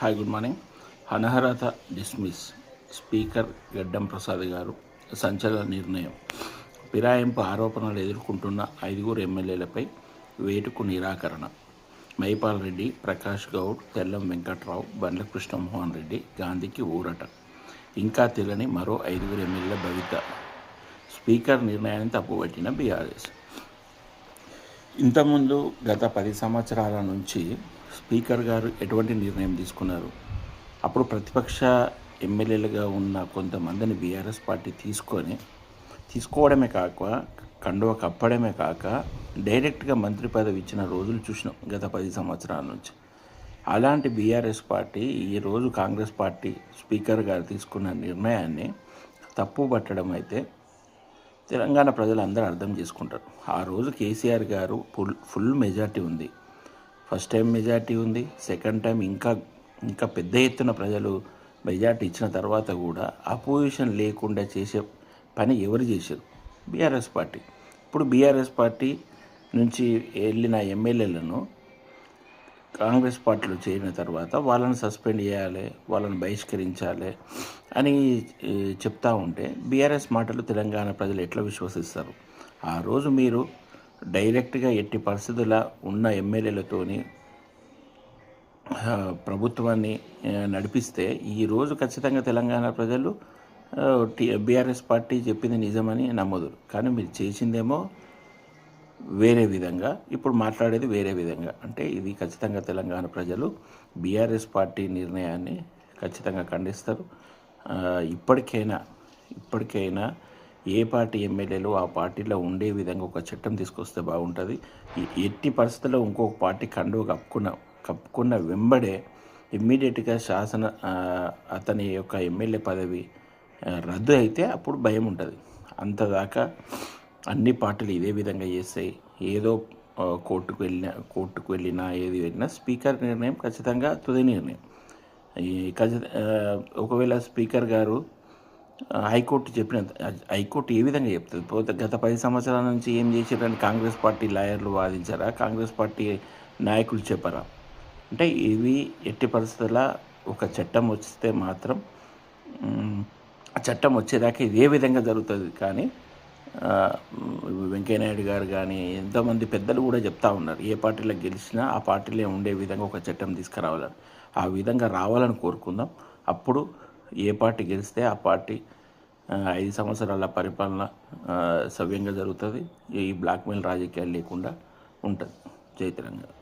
Hi, good morning. అనర్హత dismiss. Speaker గడ్డం ప్రసాద్ గారు సంచలన నిర్ణయం. ఫిరాయింపు ఆరోపణలు ఎదుర్కొంటున్న 5 ఎమ్మెల్యేలపై వేటుకు నిరాకరణ. మైపాల్ రెడ్డి, ప్రకాష్ గౌడ్, తెల్లం వెంకట్రావు, బండ్ల కృష్ణమోహన్ రెడ్డి, గాంధీకి ఊరట. ఇంకా తెలియని మరో 5 ఎమ్మెల్యేల భవిత. స్పీకర్ నిర్ణయాన్ని తప్పుపట్టిన బీఆర్ఎస్. ఇంతకుముందు గత 10 సంవత్సరాల నుంచి స్పీకర్ గారు ఎటువంటి నిర్ణయం తీసుకున్నారు? అప్పుడు ప్రతిపక్ష ఎమ్మెల్యేలుగా ఉన్న కొంతమందిని బీఆర్ఎస్ పార్టీ తీసుకోవడమే కాక, కండువ కప్పడమే కాక, డైరెక్ట్గా మంత్రి పదవి ఇచ్చిన రోజులు చూసినాం గత 10 సంవత్సరాల నుంచి. అలాంటి బీఆర్ఎస్ పార్టీ ఈరోజు కాంగ్రెస్ పార్టీ స్పీకర్ గారు తీసుకున్న నిర్ణయాన్ని తప్పుపట్టడం అయితే తెలంగాణ ప్రజలు అందరూ అర్థం చేసుకుంటారు. ఆ రోజు కేసీఆర్ గారు ఫుల్ మెజార్టీ ఉంది, ఫస్ట్ టైం మెజార్టీ ఉంది, సెకండ్ టైం ఇంకా పెద్ద ఎత్తున ప్రజలు మెజార్టీ ఇచ్చిన తర్వాత కూడా అపోజిషన్ లేకుండా చేసే పని ఎవరు చేశారు? BRS party. ఇప్పుడు బీఆర్ఎస్ పార్టీ నుంచి వెళ్ళిన ఎమ్మెల్యేలను కాంగ్రెస్ పార్టీలో చేరిన తర్వాత వాళ్ళని సస్పెండ్ చేయాలి, వాళ్ళని బహిష్కరించాలి అని చెప్తా ఉంటే బీఆర్ఎస్ మాటలు తెలంగాణ ప్రజలు ఎట్లా విశ్వసిస్తారు? ఆ రోజు మీరు డైరెక్ట్గా ఎట్టి పరిస్థితుల ఉన్న ఎమ్మెల్యేలతోని ప్రభుత్వాన్ని నడిపిస్తే ఈరోజు ఖచ్చితంగా తెలంగాణ ప్రజలు బీఆర్ఎస్ పార్టీ చెప్పింది నిజమని నమ్మదు. కానీ మీరు చేసిందేమో వేరే విధంగా, ఇప్పుడు మాట్లాడేది వేరే విధంగా. అంటే ఇది ఖచ్చితంగా తెలంగాణ ప్రజలు బీఆర్ఎస్ పార్టీ నిర్ణయాన్ని ఖచ్చితంగా ఖండిస్తారు. ఇప్పటికైనా ఏ పార్టీ ఎమ్మెల్యేలు ఆ పార్టీలో ఉండే విధంగా ఒక చట్టం తీసుకొస్తే బాగుంటుంది. ఎట్టి పరిస్థితుల్లో ఇంకొక పార్టీ కండువ కప్పుకున్న వెంబడే ఇమ్మీడియట్గా అతని యొక్క ఎమ్మెల్యే పదవి రద్దు అయితే అప్పుడు భయం ఉంటుంది. అంతదాకా అన్ని పార్టీలు ఇదే విధంగా చేస్తాయి. ఏదో కోర్టుకు వెళ్ళినా ఏది వెళ్ళినా స్పీకర్ నిర్ణయం ఖచ్చితంగా తుది నిర్ణయం. ఒకవేళ స్పీకర్ గారు హైకోర్టు ఏ విధంగా చెప్తుంది? పోతే గత 10 సంవత్సరాల నుంచి ఏం చేసారని కాంగ్రెస్ పార్టీ లాయర్లు వాదించారా? కాంగ్రెస్ పార్టీ నాయకులు చెప్పరా? అంటే ఇవి ఎట్టి పరిస్థితుల్లో ఒక చట్టం వస్తే మాత్రం ఆ చట్టం వచ్చేదాకా ఇది ఏ విధంగా జరుగుతుంది. కానీ వెంకయ్యనాయుడు గారు కానీ ఎంతోమంది పెద్దలు కూడా చెప్తా ఉన్నారు, ఏ పార్టీలో గెలిచినా ఆ పార్టీలో ఉండే విధంగా ఒక చట్టం తీసుకురావాలని. ఆ విధంగా రావాలని కోరుకుందాం. అప్పుడు ఏ పార్టీ గెలిస్తే ఆ పార్టీ 5 సంవత్సరాల పరిపాలన సవ్యంగా జరుగుతుంది. ఈ బ్లాక్మెయిల్ రాజకీయాలు లేకుండా ఉంటుంది. జై తెలంగాణ.